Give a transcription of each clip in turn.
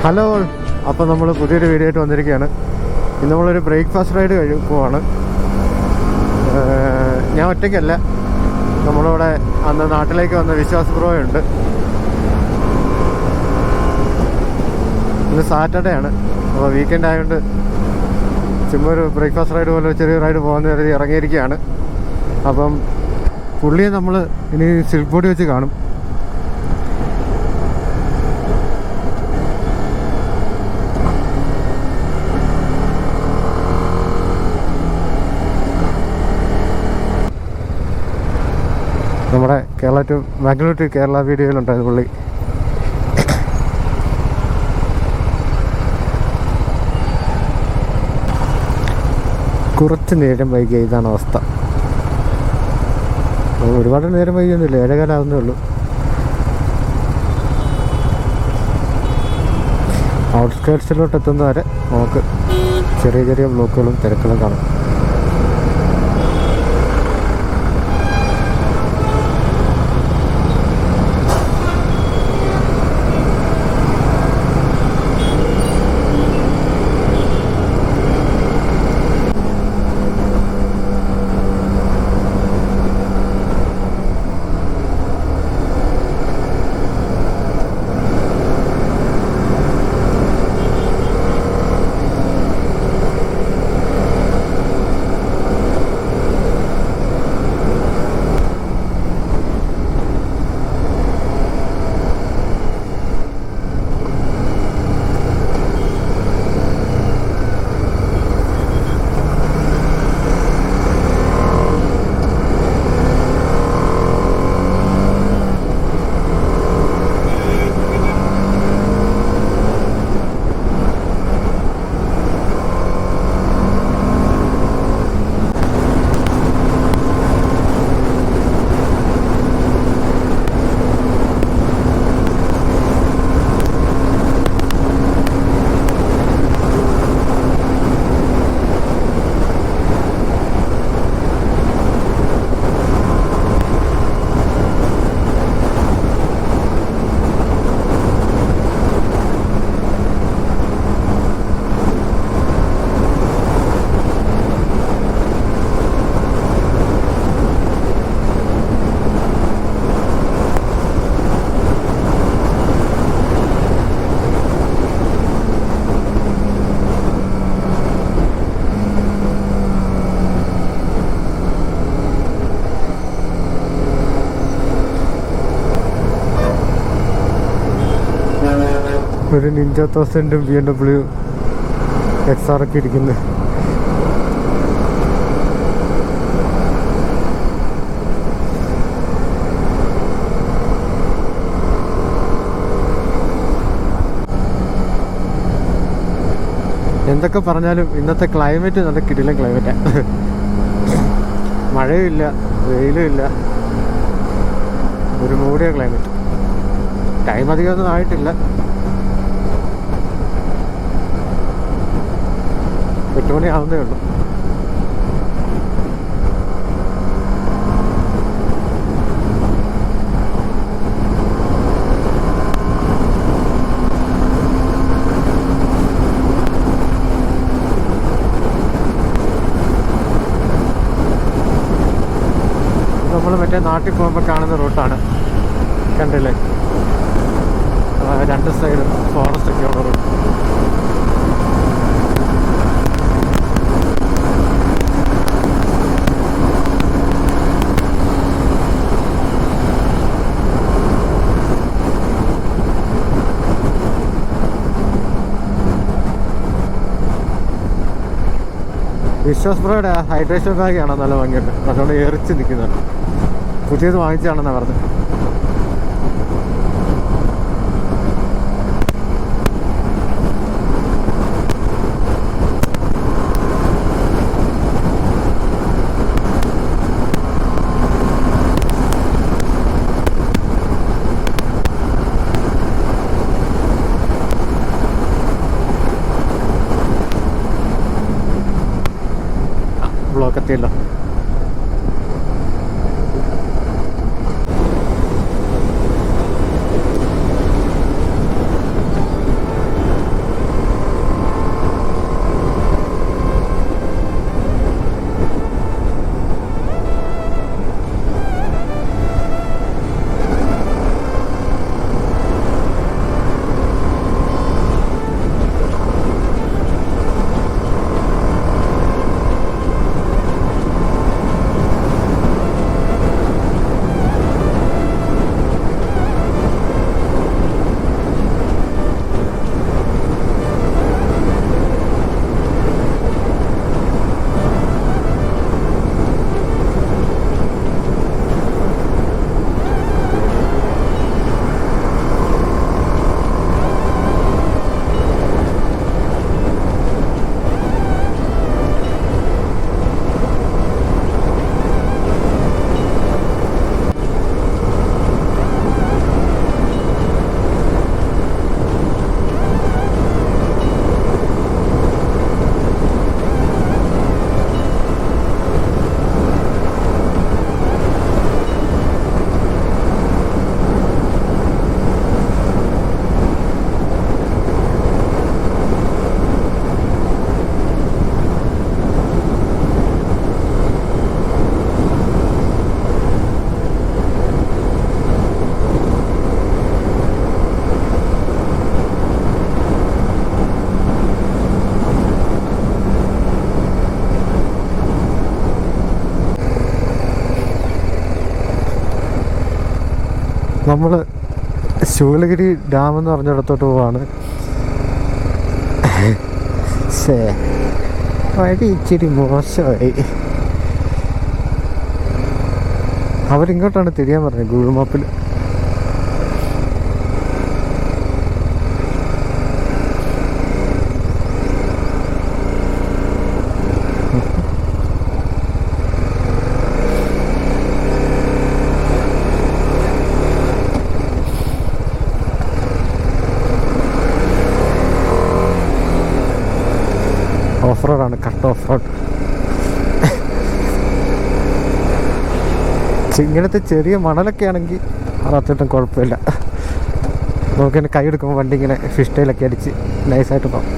Hello, അപ്പോൾ നമ്മൾ പുതിയൊരു വീഡിയോ ആയിട്ട് വന്നിരിക്കുകയാണ്. ഇന്ന് നമ്മളൊരു ബ്രേക്ക്ഫാസ്റ്റ് റൈഡ് പോവാണ്. ഞാൻ ഒറ്റയ്ക്കല്ല, നമ്മളിവിടെ അന്ന് നാട്ടിലേക്ക് വന്ന വിശ്വാസ് ബ്രോ ഉണ്ട്. ഇന്ന് സാറ്റർഡേ ആണ്, അപ്പോൾ വീക്കെൻഡ് ആയതുകൊണ്ട് ചുമ്മാ ഒരു ബ്രേക്ക്ഫാസ്റ്റ് റൈഡ് പോലെ ചെറിയ റൈഡ് പോകുന്ന കരുതി ഇറങ്ങിയിരിക്കുകയാണ്. അപ്പം പുള്ളിയെ നമ്മൾ ഇനി സിൽക്ക് ബോർഡ് വെച്ച് കാണും. നമ്മുടെ കേരള ടു ബാംഗ്ലൂർ ടു കേരള വീഡിയോയിലുണ്ടായിരുന്നു പുള്ളി. കുറച്ച് നേരം വൈകിയ ഇതാണ് അവസ്ഥ. ഒരുപാട് നേരം വൈകിയൊന്നുമില്ല, 7:15 ആവുന്നേ ഉള്ളൂ. ഔട്ട്സ്കേർട്സിലോട്ട് എത്തുന്നവരെ നമുക്ക് ചെറിയ ചെറിയ ബ്ലോക്കുകളും തിരക്കുകളും കാണും. ഒരു നിഞ്ച 1000 BMW XR ഒക്കെ ഇരിക്കുന്നത്. എന്തൊക്കെ പറഞ്ഞാലും ഇന്നത്തെ ക്ലൈമറ്റ് നല്ല കിടിലൻ ക്ലൈമറ്റാണ്. മഴയുമില്ല, വെയിലും ഇല്ല, ഒരു മൂടിയ ക്ലൈമറ്റ്. ടൈം അധികമൊന്നും ആയിട്ടില്ല, 8 മണി ആവുന്നേ ഉള്ളൂ. നമ്മൾ മറ്റേ നാട്ടിൽ പോകുമ്പോൾ കാണുന്ന റൂട്ടാണ്, കണ്ടില്ലേ? 2 സൈഡും ഫോറസ്റ്റ് ഒക്കെ ഉള്ള റൂട്ട്. വിശ്വാസ് ബ്രോയുടെ ഹൈഡ്രേഷൻ ബാഗാണ് നല്ല ഭംഗിയുണ്ട്, അതുകൊണ്ട് എറിച്ച് നിൽക്കുന്നുണ്ട്. പുതിയത് വാങ്ങിച്ചാണെന്നാണ് പറഞ്ഞത്. ബ്ലോക്ക് എത്തിയല്ലോ. നമ്മൾ ശൂലഗിരി ഡാം എന്ന് പറഞ്ഞിടത്തോട്ട് പോവാണ്. വഴി ഇച്ചിരി മോശമായി. അവരിങ്ങോട്ടാണ് തിരിയാൻ പറഞ്ഞത് ഗൂഗിൾ മാപ്പിൽ. ഓഫ് റോഡാണ്, കട്ട് ഓഫ് റോഡ്. ഇങ്ങനത്തെ ചെറിയ മണലൊക്കെ ആണെങ്കിൽ അതത്രയും കുഴപ്പമില്ല. നമുക്കിങ്ങനെ കൈ എടുക്കുമ്പോൾ വണ്ടി ഇങ്ങനെ ഫിഷ് ടൈലൊക്കെ അടിച്ച് നൈസായിട്ട് പോകും.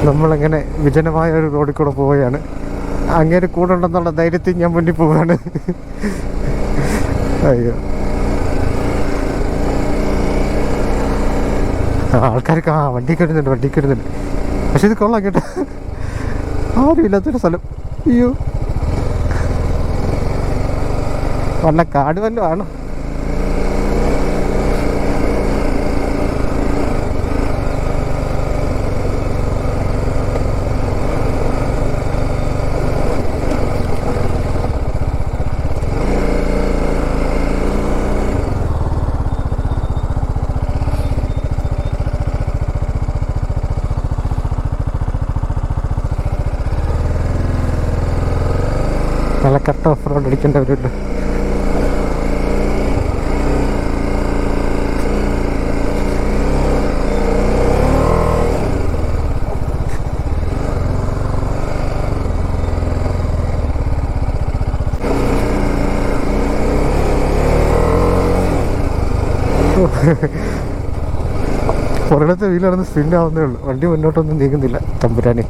നമ്മളങ്ങനെ വിജനമായ ഒരു റോഡിൽ കൂടെ പോവുകയാണ്. അങ്ങേര് കൂടെ ഉണ്ടെന്നുള്ള ധൈര്യത്തിൽ ഞാൻ മുന്നിൽ പോവുകയാണ്. അയ്യോ, ആൾക്കാർക്ക് വണ്ടി കയറുന്നുണ്ട്. പക്ഷെ ഇത് കൊള്ളാം കേട്ടോ, ആരും ഇല്ലാത്തൊരു സ്ഥലം. അയ്യോ, വല്ല കാട് വല്ലതും ആണോ? നല്ല കട്ട് ഓഫ് റോഡ് അടിക്കേണ്ടവരുണ്ട്. പുറത്തെ വീലാണെന്ന് സ്പിൻ ആവുന്നേ ഉള്ളൂ, വണ്ടി മുന്നോട്ടൊന്നും നീങ്ങുന്നില്ല. തമ്പുരാനെ,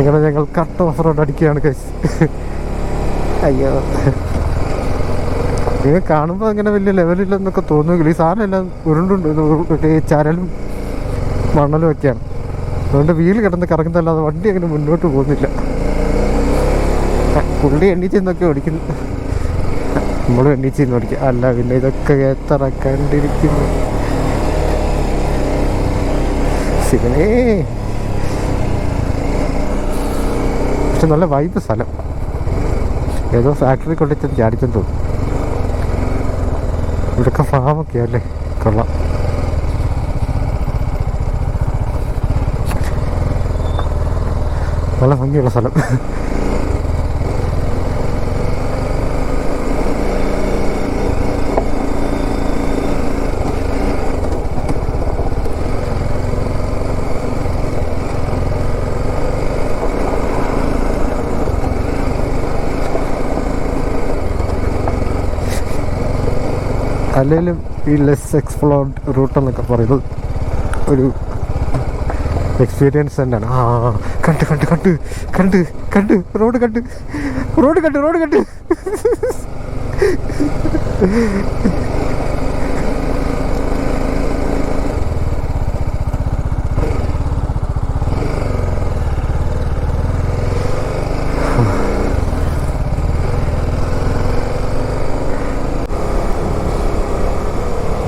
ഇങ്ങനെ ഞങ്ങൾ കട്ട് ഓഫ് റോഡ് അടിക്കുകയാണ് ഗൈസ്. അയ്യോ, നിങ്ങൾ കാണുമ്പോൾ അങ്ങനെ വലിയ ലെവലില്ലെന്നൊക്കെ തോന്നുമെങ്കിൽ ഈ സാധനം എല്ലാം ഉരുണ്ടുണ്ട്, ചരലും മണലും ഒക്കെയാണ്. അതുകൊണ്ട് വീല് കിടന്ന് കറങ്ങുന്നതല്ലാതെ വണ്ടി അങ്ങനെ മുന്നോട്ട് പോകുന്നില്ല. പുള്ളി എണ്ണീച്ചെന്നൊക്കെ ഓടിക്കുന്നു, നമ്മളും എണ്ണീച്ചെന്ന് ഓടിക്കുക. അല്ല പിന്നെ ഇതൊക്കെ എത്ര കണ്ടിരിക്കുന്നു. ശിവനേ, പക്ഷെ നല്ല വൈബ് സ്ഥലം. ഏതോ ഫാക്ടറി കൊണ്ടിട്ട് ചാടിച്ചെന്ന് തോന്നും. ഇവിടെയൊക്കെ ഫാമൊക്കെ അല്ലേ, കൊള്ളാം. നല്ല ഭംഗിയുള്ള സ്ഥലം. അല്ലെങ്കിലും ഈ ലെസ് എക്സ്പ്ലോർഡ് റൂട്ട് എന്നൊക്കെ പറയുന്നത് ഒരു എക്സ്പീരിയൻസ് തന്നെയാണ്. കണ്ട് കണ്ട് കണ്ട് കണ്ട് കണ്ട് റോഡ് കണ്ട് റോഡ് കണ്ട് റോഡ് കണ്ട്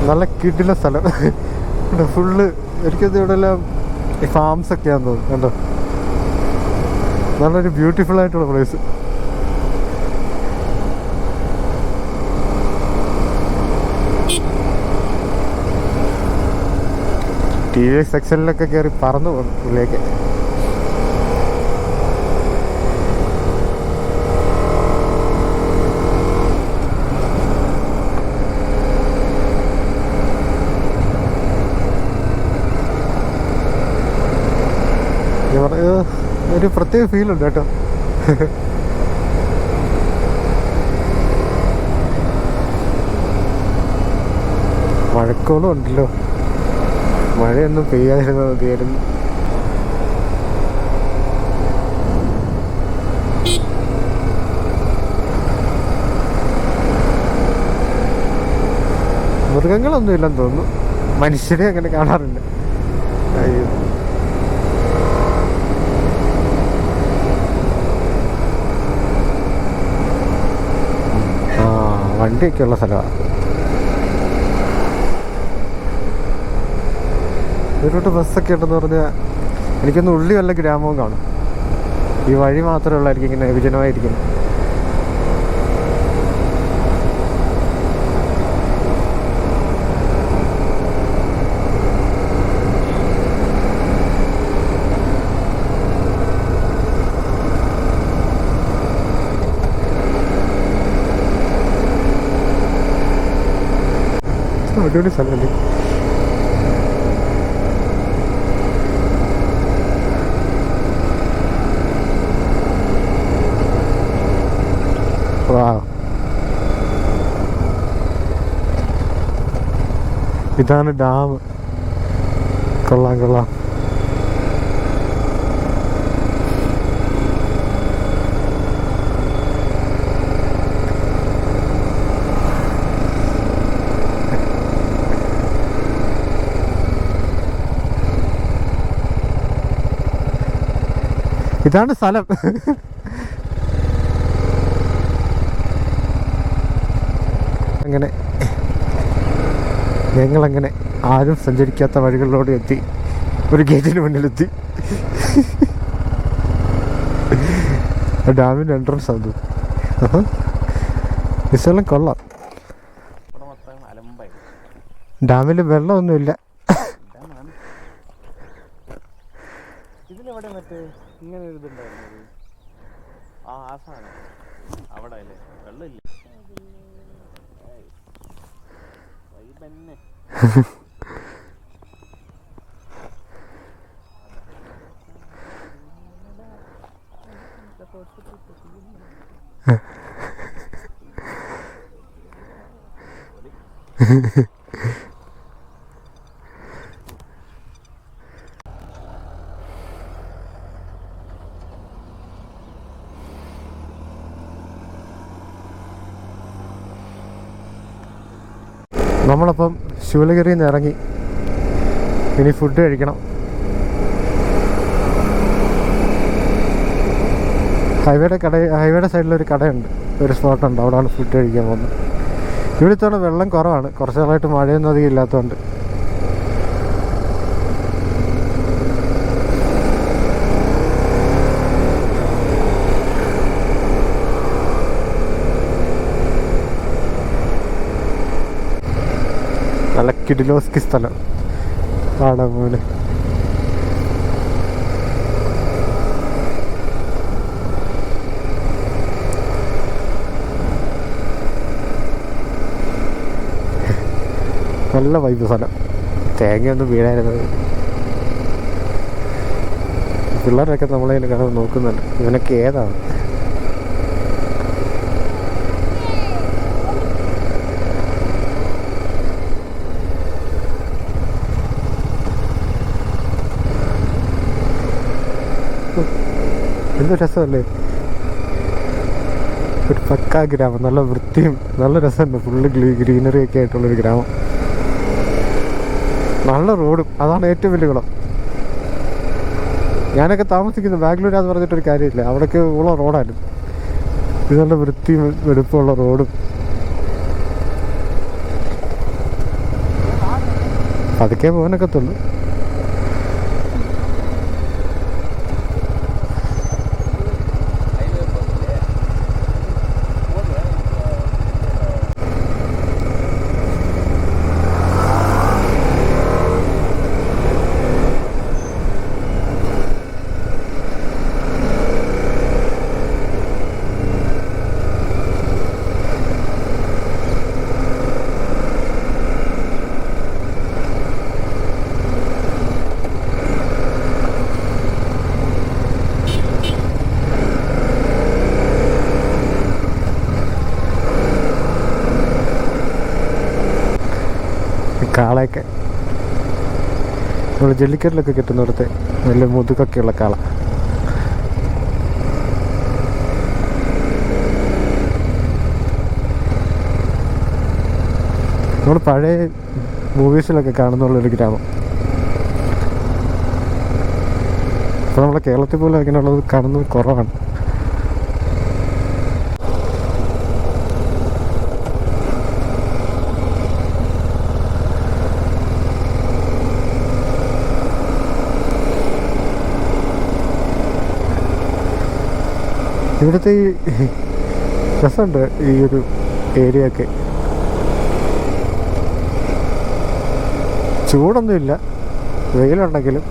നല്ല കിടില സ്ഥലം. ഫുള്ള് എനിക്കത് ഇവിടെ എല്ലാം ഫാംസ് ഒക്കെയാന്ന് തോന്നുന്നു. കണ്ടോ, നല്ലൊരു ബ്യൂട്ടിഫുൾ ആയിട്ടുള്ള പ്ലേസ്. ടി വി സെക്ഷനിലൊക്കെ കയറി പറന്നു പോകുന്നു ഉള്ളിലേക്ക്. ഒരു പ്രത്യേക ഫീലുണ്ട് കേട്ടോ. മഴക്കോളും ഉണ്ടല്ലോ, മഴയൊന്നും പെയ്യാതിരുന്നത് മതിയായിരുന്നു. മൃഗങ്ങളൊന്നും ഇല്ലെന്ന് തോന്നുന്നു, മനുഷ്യരെ അങ്ങനെ കാണാറില്ല. അയ്യോ, വണ്ടിയൊക്കെ ഉള്ള സ്ഥലമാണ്. ഇതിലോട്ട് ബസ്സൊക്കെ ഉണ്ടെന്ന് പറഞ്ഞാൽ എനിക്കൊന്ന് ഉള്ളി വല്ല ഗ്രാമവും കാണും. ഈ വഴി മാത്രമേ ഉള്ളായിരിക്കും ഇങ്ങനെ വിജനമായിരിക്കുന്നു. അടിപൊളി സ്ഥലമല്ലേ. ഇതാണ് ഡാം. കൊള്ളാം കൊള്ളാം. ഇതാണ് സ്ഥലം. അങ്ങനെ ഞങ്ങളങ്ങനെ ആരും സഞ്ചരിക്കാത്ത വഴികളിലൂടെ എത്തി, ഒരു ഗേറ്റിന് മുന്നിലെത്തി. ഡാമിൻ്റെ എൻട്രൻസ് അത്. ഈ സ്ഥലം കൊള്ളാം. ഡാമിൽ വെള്ളമൊന്നുമില്ല. ഇതിലെവിടെ മറ്റേ ഇങ്ങനെ ഒരു ഇതുണ്ടായിരുന്നത്? ആ സാധനം അവിടെ അല്ലേ, വെള്ളമില്ല. നമ്മളപ്പം ശൂലഗിരിയിൽ നിന്ന് ഇറങ്ങി ഇനി ഫുഡ് കഴിക്കണം. ഹൈവേയുടെ സൈഡിലൊരു കടയുണ്ട്, ഒരു സ്പോട്ടുണ്ട്, അവിടെയാണ് ഫുഡ് കഴിക്കാൻ പോകുന്നത്. ഇവിടുത്തെ വെള്ളം കുറവാണ്, കുറച്ച് നാളായിട്ട് മഴയൊന്നും അധികം ഇല്ലാത്തതുകൊണ്ട്. നല്ല കിഡിലോസ്കി സ്ഥലം കാണാൻ പോലെ. നല്ല വൈബ് സ്ഥലം. തേങ്ങയൊന്നും വീഴായിരുന്നത്. പിള്ളേരൊക്കെ നമ്മളതിനെ കാണാൻ നോക്കുന്നുണ്ട്, ഇവനൊക്കെ ഏതാണ്. എന്ത് രസമല്ലേ, ഒരു പക്കാ ഗ്രാമം, നല്ല വൃത്തിയും നല്ല രസമുണ്ട്. ഫുള്ള് ഗ്രീനറി ഒക്കെ ആയിട്ടുള്ളൊരു ഗ്രാമം, നല്ല റോഡും, അതാണ് ഏറ്റവും വലിയ കുളം. ഞാനൊക്കെ താമസിക്കുന്നത് ബാംഗ്ലൂരാന്ന് പറഞ്ഞിട്ടൊരു കാര്യമില്ല, അവിടെയൊക്കെ ഉള്ള റോഡായിരുന്നു. ഇത് നല്ല വൃത്തിയും വെടുപ്പുള്ള റോഡും. അതൊക്കെ പോകാനൊക്കത്തുള്ളൂ. കാളയൊക്കെ നമ്മൾ ജല്ലിക്കറ്റിലൊക്കെ കിട്ടുന്നിടത്ത് നല്ല മുതുകൊക്കെയുള്ള കാള. നമ്മൾ പഴയ മൂവീസിലൊക്കെ കാണുന്നുള്ളൊരു ഗ്രാമം. അപ്പോൾ നമ്മളെ കേരളത്തിൽ പോലും അങ്ങനെയുള്ളത് കാണുന്നത് കുറവാണ്. ഇവിടുത്തെ ഈ രസമുണ്ട് ഈ ഒരു ഏരിയ ഒക്കെ. ചൂടൊന്നുമില്ല, വെയിലുണ്ടെങ്കിലും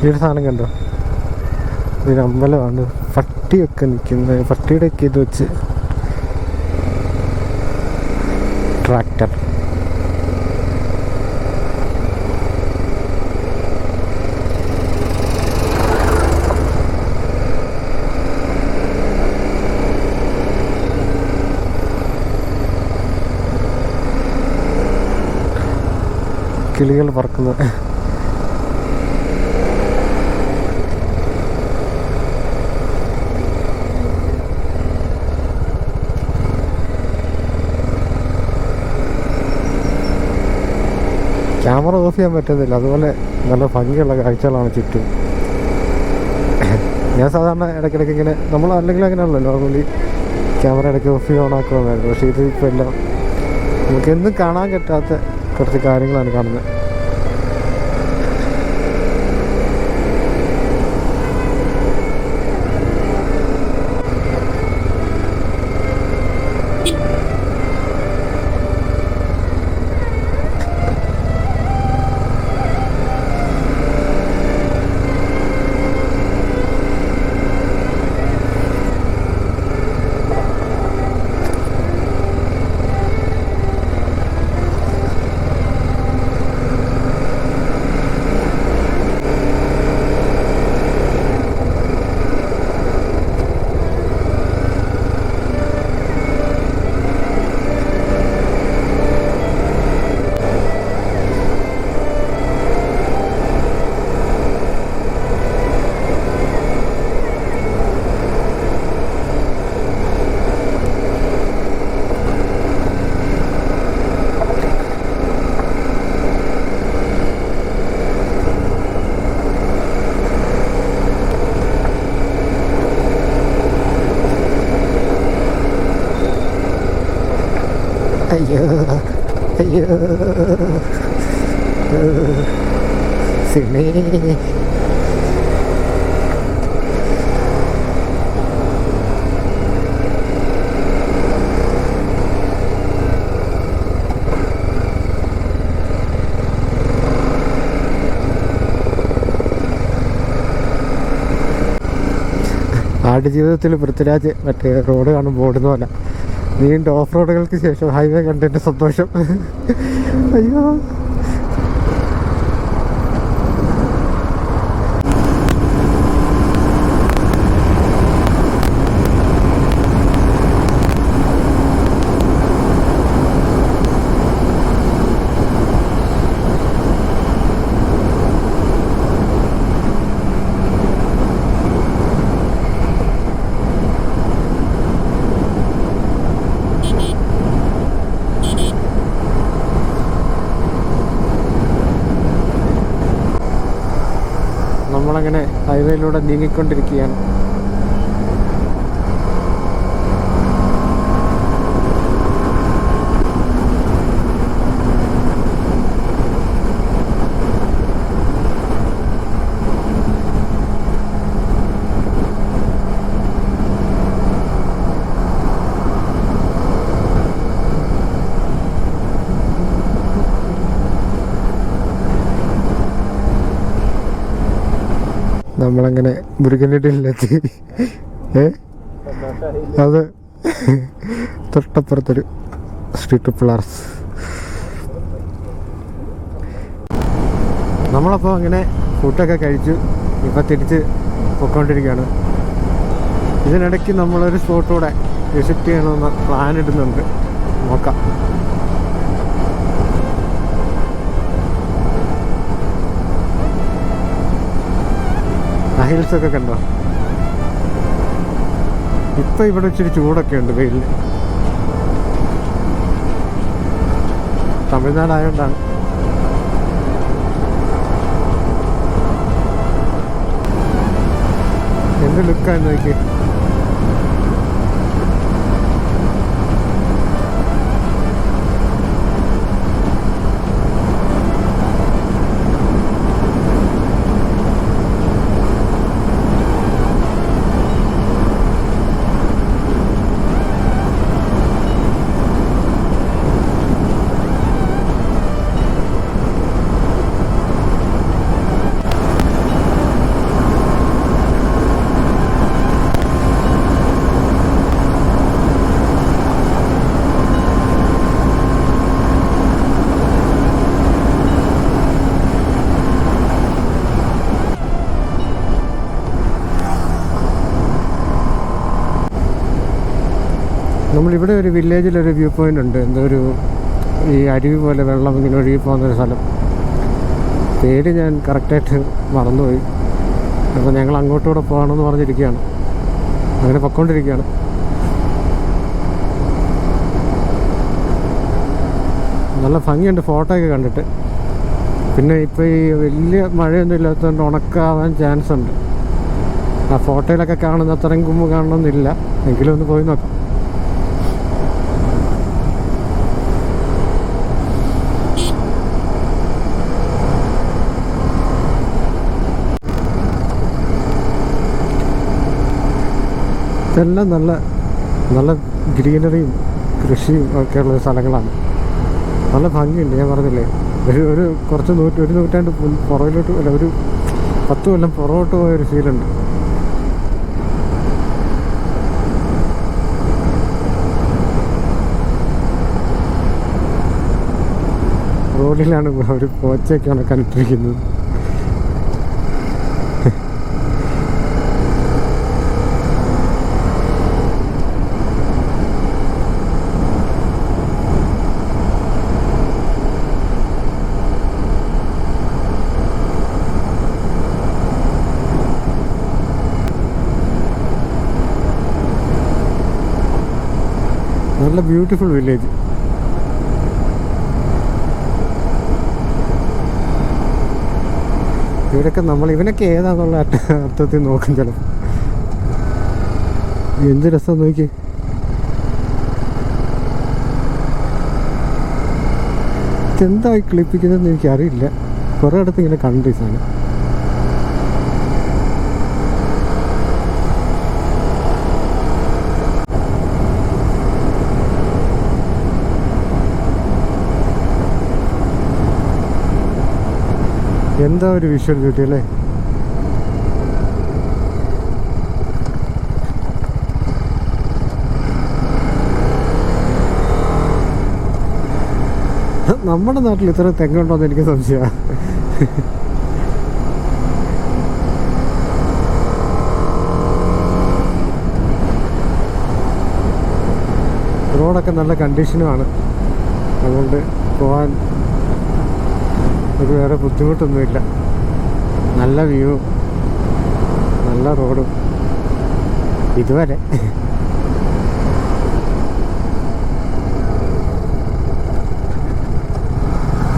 ഈ ഒരു സാധനം കണ്ടോ, ഇതൊരു അമ്പലമാണ്. പട്ടിയൊക്കെ നിൽക്കുന്നത്, പട്ടിയുടെയൊക്കെ ഇത് വെച്ച് ട്രാക്ടർ. കിളികൾ പറക്കുന്നത്. ക്യാമറ ഓഫ് ചെയ്യാൻ പറ്റുന്നില്ല, അതുപോലെ നല്ല ഭംഗിയുള്ള കാഴ്ചകളാണ് ചുറ്റും. ഞാൻ സാധാരണ ഇടയ്ക്കിടയ്ക്ക് ഇങ്ങനെ, നമ്മൾ അല്ലെങ്കിൽ അങ്ങനെയാണല്ലോ നോർമലി ക്യാമറ ഇടയ്ക്ക് ഓഫ് ചെയ്ത് ഓണാക്കുമെന്നായിരുന്നു. പക്ഷേ ഇത് ഇപ്പോൾ എല്ലാം നമുക്കെന്നും കാണാൻ പറ്റാത്ത കുറച്ച് കാര്യങ്ങളാണ് കാണുന്നത്. അയ്യോ അയ്യോ സിമി. ആടുജീവിതത്തിൽ പൃഥ്വിരാജ് മറ്റേ റോഡ് കാണുമ്പോൾ ഓടുന്ന പോലെ നീണ്ട ഓഫ് റോഡുകൾക്ക് ശേഷം ഹൈവേ കണ്ടതിൻ്റെ സന്തോഷം. അയ്യോ നമ്മളങ്ങനെ ഹൈവേയിലൂടെ നീങ്ങിക്കൊണ്ടിരിക്കുകയാണ്. നമ്മളങ്ങനെ മുരുകനിടയിലെത്തി. അത് തൊട്ടപ്പുറത്തൊരു സ്ട്രീറ്റ് പിള്ളേർസ്. നമ്മളപ്പോൾ അങ്ങനെ ഫുഡൊക്കെ കഴിച്ചു. ഇപ്പം തിരിച്ച് പൊയ്ക്കൊണ്ടിരിക്കുകയാണ്. ഇതിനിടയ്ക്ക് നമ്മളൊരു സ്പോട്ടൂടെ വിസിറ്റ് ചെയ്യണമെന്ന് പ്ലാൻ ഇടുന്നുണ്ട്. നോക്കാം. ഹിൽസൊക്കെ കണ്ടോ? ഇപ്പം ഇവിടെ ഇച്ചിരി ചൂടൊക്കെ ഉണ്ട് വെയിലിൽ. തമിഴ്നാടായോണ്ടാണ്. എന്ത് ലുക്കാണ് നോക്കി. നമ്മളിവിടെ ഒരു വില്ലേജിലൊരു വ്യൂ പോയിൻ്റ് ഉണ്ട്. എന്തോ ഒരു ഈ അരുവി പോലെ വെള്ളം ഇങ്ങനെ ഒഴുകി പോകുന്നൊരു സ്ഥലം. പേര് ഞാൻ കറക്റ്റായിട്ട് മറന്നുപോയി. അപ്പോൾ ഞങ്ങൾ അങ്ങോട്ടൂടെ പോകണമെന്ന് പറഞ്ഞിരിക്കുകയാണ്. അങ്ങനെ പൊയ്ക്കൊണ്ടിരിക്കുകയാണ്. നല്ല ഭംഗിയുണ്ട് ഫോട്ടോയൊക്കെ കണ്ടിട്ട്. പിന്നെ ഇപ്പോൾ ഈ വലിയ മഴയൊന്നും ഇല്ലാത്തതുകൊണ്ട് ഉണക്കാവാൻ ചാൻസ് ഉണ്ട്. ആ ഫോട്ടോയിലൊക്കെ കാണുന്ന അത്രയും കുമ്പ് കാണണമെന്നില്ല. എങ്കിലും ഒന്ന് പോയി നോക്കാം. ഇതെല്ലാം നല്ല നല്ല ഗ്രീനറിയും കൃഷിയും ഒക്കെയുള്ള സ്ഥലങ്ങളാണ്. നല്ല ഭംഗിയുണ്ട്. ഞാൻ പറഞ്ഞില്ലേ, ഒരു കുറച്ച് ഒരു നൂറ്റാണ്ട് പുറകിലോട്ട് അല്ല, ഒരു 10 കൊല്ലം പുറകോട്ട് പോയൊരു ഫീലുണ്ട്. റോഡിലാണ് ഒരു കോച്ചൊക്കെയാണ് കണ്ടിട്ടിരിക്കുന്നത്. നല്ല ബ്യൂട്ടിഫുൾ വില്ലേജ്. ഇവരൊക്കെ ഇവനൊക്കെ ഏതാന്നുള്ള അർത്ഥത്തിൽ നോക്കും ചിലപ്പോൾ. എന്ത് രസം നോക്കി. ഇതെന്തായി കിളിപ്പിക്കുന്നതെന്ന് എനിക്കറിയില്ല. കുറേ അടുത്ത് ഇങ്ങനെ കണ്ടു ഈ സാധനം. എന്താ ഒരു വിഷ്വൽ ബ്യൂട്ടി അല്ലേ. നമ്മുടെ നാട്ടിൽ ഇത്ര തെങ്ങുണ്ടോയെന്ന് എനിക്ക് സംശയമാണ്. റോഡൊക്കെ നല്ല കണ്ടീഷനുമാണ്. അതുകൊണ്ട് പോകാൻ ഒരു വേറെ ബുദ്ധിമുട്ടൊന്നുമില്ല. നല്ല വ്യൂ, നല്ല റോഡും ഇതുവരെ.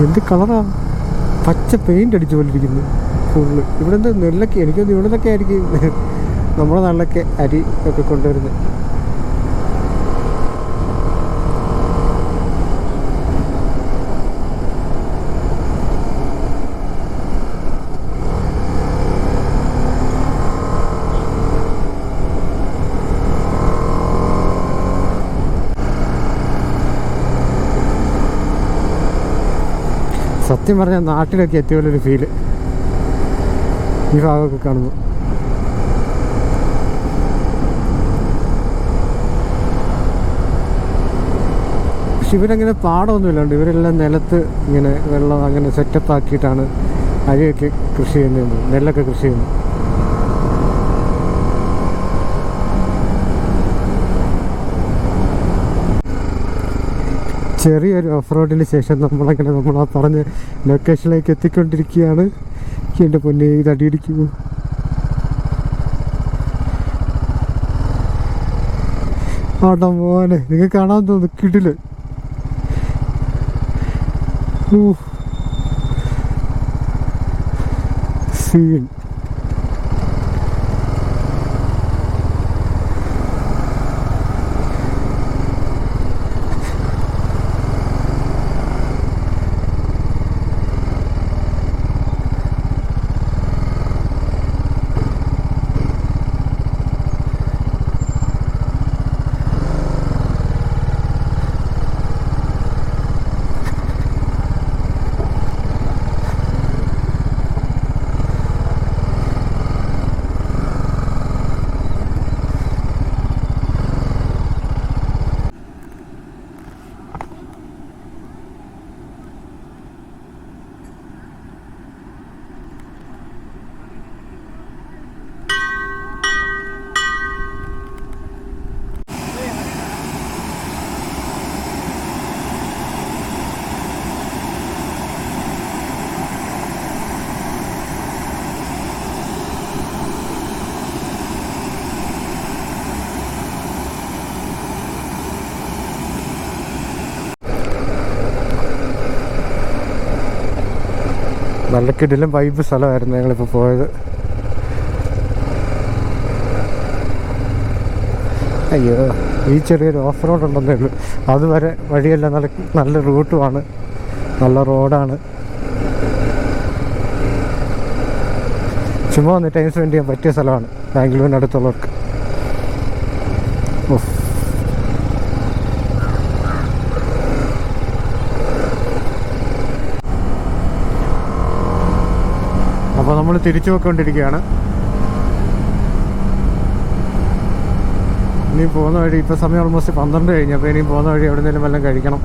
എന്ത് കളറാ, പച്ച പെയിൻ്റ് അടിച്ചു പോലിരിക്കുന്നു ഫുള്ള്. ഇവിടെ എന്താ നെല്ലൊക്കെ, എനിക്കൊന്ന് ഇവിടെ നിന്നൊക്കെ ആയിരിക്കും നമ്മുടെ നാട്ടിലൊക്കെ അരി ഒക്കെ കൊണ്ടുവരുന്നത്. സത്യം പറഞ്ഞാൽ നാട്ടിലൊക്കെ എത്തിയ പോലൊരു ഫീല് ഈ ഭാഗമൊക്കെ കാണുന്നു. പക്ഷെ ഇവരങ്ങനെ പാടമൊന്നുമില്ലാണ്ട് ഇവരെല്ലാം നിലത്ത് ഇങ്ങനെ വെള്ളം അങ്ങനെ സെറ്റപ്പ് ആക്കിയിട്ടാണ് അരിയൊക്കെ കൃഷി ചെയ്യുന്നത്, നെല്ലൊക്കെ കൃഷി ചെയ്യുന്നത്. ചെറിയൊരു ഓഫ് റോഡിന് ശേഷം നമ്മൾ ആ പറഞ്ഞ ലൊക്കേഷനിലേക്ക് എത്തിക്കൊണ്ടിരിക്കുകയാണ്. എൻ്റെ പൊന്നെ, ഇത് അടിയിടിക്കുമോ? ആട്ടാ മോനെ, നിങ്ങൾ കാണാൻ തോന്നുന്നു കിടില്. സീൻ. നല്ല കിടിലം വൈബ് സ്ഥലമായിരുന്നു ഞങ്ങളിപ്പോൾ പോയത്. അയ്യോ, ഈ ചെറിയൊരു ഓഫ് റോഡ് ഉണ്ടെന്നേ ഉള്ളൂ. അതുവരെ വഴിയെല്ലാം നല്ല റൂട്ടുമാണ്, നല്ല റോഡാണ്. ചുമ്മാ ഒന്ന് ടൈം സ്പെൻഡ് ചെയ്യാൻ പറ്റിയ സ്ഥലമാണ് ബാംഗ്ലൂരിനടുത്തുള്ളവർക്ക്. അപ്പോൾ നമ്മൾ തിരിച്ചു പോയിക്കൊണ്ടിരിക്കുകയാണ്. ഇനി പോകുന്ന വഴി, ഇപ്പോൾ സമയം ഓൾമോസ്റ്റ് 12 കഴിഞ്ഞു. അപ്പോൾ ഇനിയും പോകുന്ന വഴി എവിടെയെങ്കിലും വല്ലതും കഴിക്കണം,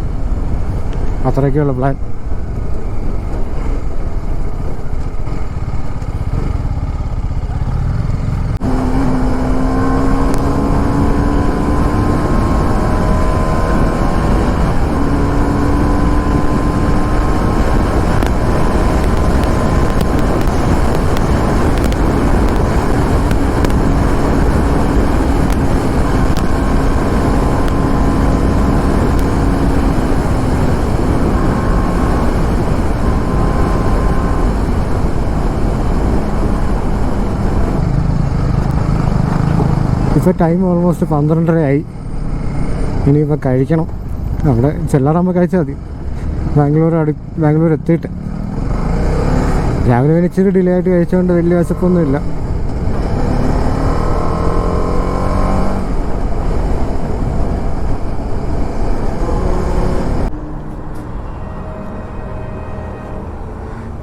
അത്രയൊക്കെയുള്ള പ്ലാൻ. ഇപ്പോൾ ടൈം ഓൾമോസ്റ്റ് 12:30 ആയി. ഇനിയിപ്പോൾ കഴിക്കണം. അവിടെ ചെല്ലാറാകുമ്പോൾ കഴിച്ചാൽ മതി. ബാംഗ്ലൂർ എത്തിയിട്ട് രാവിലെ പിന്നെ ഇച്ചിരി ഡിലേ ആയിട്ട് കഴിച്ചുകൊണ്ട് വലിയ വിശപ്പൊന്നുമില്ല.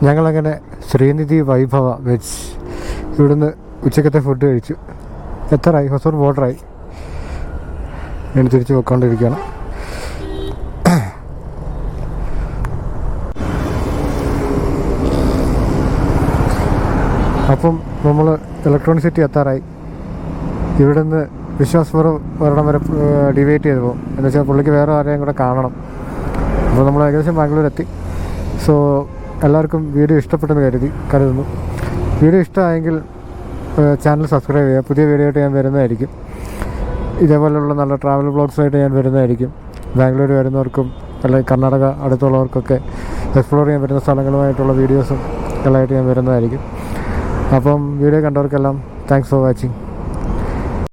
ഞങ്ങളങ്ങനെ ശ്രീനിധി വൈഭവ വെജ് ഇവിടുന്ന് ഉച്ചക്കത്തെ ഫുഡ് കഴിച്ചു. എത്രയായി? ഹൊസൂർ ബോർഡറായി. ഞാൻ തിരിച്ച് പോയിക്കൊണ്ടിരിക്കുകയാണ്. അപ്പം നമ്മൾ ഇലക്ട്രോണിക് സിറ്റി എത്താറായി. ഇവിടുന്ന് വിശ്വാസ്പുരം ഒരിടം വരെ ഡിവൈറ്റ് ചെയ്ത് പോകും. എന്ന് വെച്ചാൽ പുള്ളിക്ക് വേറെ ആരെയും കൂടെ കാണണം. അപ്പോൾ നമ്മൾ ഏകദേശം ബാംഗ്ലൂർ എത്തി. സോ എല്ലാവർക്കും വീഡിയോ ഇഷ്ടപ്പെട്ടെന്ന് കരുതുന്നു. വീഡിയോ ഇഷ്ടമായെങ്കിൽ ചാനൽ സബ്സ്ക്രൈബ് ചെയ്യുക. പുതിയ വീഡിയോ ആയിട്ട് ഞാൻ വരുന്നതായിരിക്കും. ഇതേപോലെയുള്ള നല്ല ട്രാവൽ ബ്ലോഗ്സായിട്ട് ഞാൻ വരുന്നതായിരിക്കും. ബാംഗ്ലൂർ വരുന്നവർക്കും അല്ലെങ്കിൽ കർണാടക അടുത്തുള്ളവർക്കൊക്കെ എക്സ്പ്ലോർ ചെയ്യാൻ പറ്റുന്ന സ്ഥലങ്ങളുമായിട്ടുള്ള വീഡിയോസും എല്ലാമായിട്ട് ഞാൻ വരുന്നതായിരിക്കും. അപ്പം വീഡിയോ കണ്ടവർക്കെല്ലാം താങ്ക്സ് ഫോർ വാച്ചിങ്.